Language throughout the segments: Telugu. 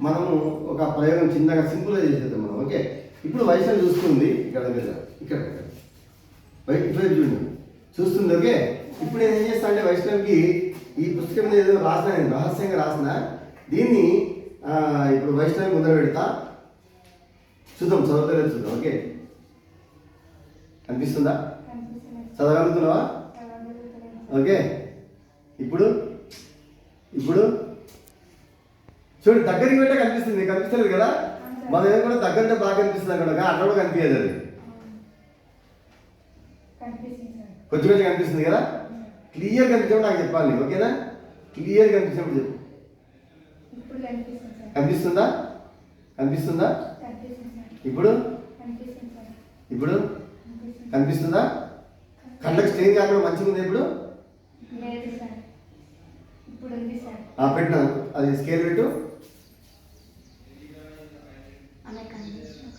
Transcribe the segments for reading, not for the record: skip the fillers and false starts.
మనము ఒక ప్రయోగం చిన్నగా సింపుల్గా చేసేద్దాం మనం. ఓకే, ఇప్పుడు వైష్ణవి చూస్తుంది ఇక్కడ దగ్గర, ఇక్కడ ఇటువైపు చూడండి, చూస్తుంది. ఓకే, ఇప్పుడు నేను ఏం చేస్తాను అంటే వైష్ణవికి ఈ పుస్తకం మీద ఏదో రాసిన, నేను రహస్యంగా రాసిన దీన్ని ఇప్పుడు వైష్ణవి ముందర పెడతా, చూద్దాం చదువుతలేదు చూద్దాం. ఓకే, అనిపిస్తుందా? చదవగలుగుతున్నావా? ఓకే, ఇప్పుడు ఇప్పుడు చూడు, దగ్గరికి పెట్టే కనిపిస్తుంది, కనిపిస్తలేదు కదా? మనం ఏం కూడా దగ్గర బాగా కనిపిస్తుంది అక్కడ, అట్లా కూడా కనిపించదు. అది కొంచెం కొంచెం కనిపిస్తుంది కదా? క్లియర్ కనిపించినప్పుడు నాకు చెప్పాలి. ఓకేనా? క్లియర్ కనిపించినప్పుడు చెప్పు. కనిపిస్తుందా? కనిపిస్తుందా? ఇప్పుడు ఇప్పుడు కనిపిస్తుందా? కళ్ళకి స్ట్రెయిన్ కాకుండా మంచిగా ఉంది. ఇప్పుడు పెట్టినా, అది స్కేల్ పెట్టు.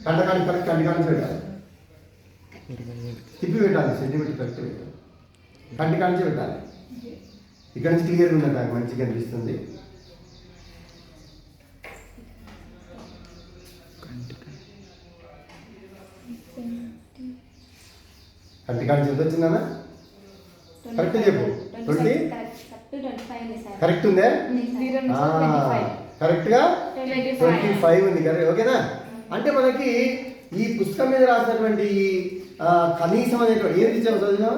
కంటకాడి కరెక్ట్, కంటికాడి పెట్టాలి, తిప్పి పెట్టాలి, సెంటీమీటర్ కరెక్ట్ పెట్టాలి, కంటికాడి పెట్టాలి. ఇక్కడ నుంచి క్లియర్ ఉందంట, నాకు మంచిగా అనిపిస్తుంది. కంటికాడి చెప్తే వచ్చిందా? కరెక్ట్ చెప్పు. 20 కరెక్ట్ ఉందే? కరెక్ట్గా 25 ఉంది. కరెక్ట్. ఓకేనా? అంటే మనకి ఈ పుస్తకం మీద రాసినటువంటి కనీసం అనేటువంటి ఏం ఇచ్చాము చదివినా?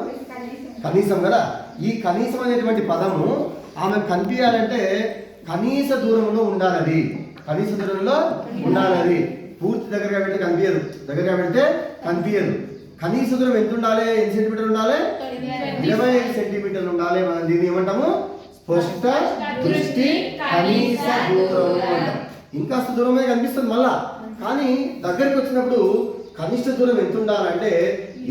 కనీసం కదా. ఈ కనీసం అనేటువంటి పదము ఆమె కనిపించాలంటే కనీస దూరంలో ఉండాలి, కనీస దూరంలో ఉండాలి. పూర్తి దగ్గరగా పెడితే కనిపించదు, దగ్గరగా పెడితే కనిపించదు. కనీస దూరం ఎంత ఉండాలి? ఎన్ని సెంటీమీటర్లు ఉండాలి? 25 సెంటీమీటర్లు ఉండాలి. మనం దీన్ని ఏమంటాము? స్పష్ట దృష్టి కనీస దూరం అంటాం. ఇంకాస్త దూరమే కనిపిస్తుంది మళ్ళా, కానీ దగ్గరికి వచ్చినప్పుడు కనిష్ట దూరం ఎంత ఉండాలంటే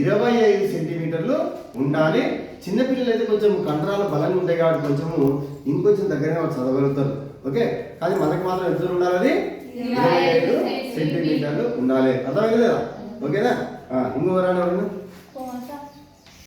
25 సెంటీమీటర్లు ఉండాలి. చిన్నపిల్లలు అయితే కొంచెం కండరాలు బలంగా ఉంటాయి కాబట్టి కొంచెము ఇంకొంచెం దగ్గరగా వాళ్ళు చదవగలుగుతారు. ఓకే, కానీ మనకు మాత్రం ఎంత దూరం ఉండాలి? 25 సెంటీమీటర్లు ఉండాలి. అర్థమైంది లేదా? ఓకేనా? ఇంకో రాని ఎవరు?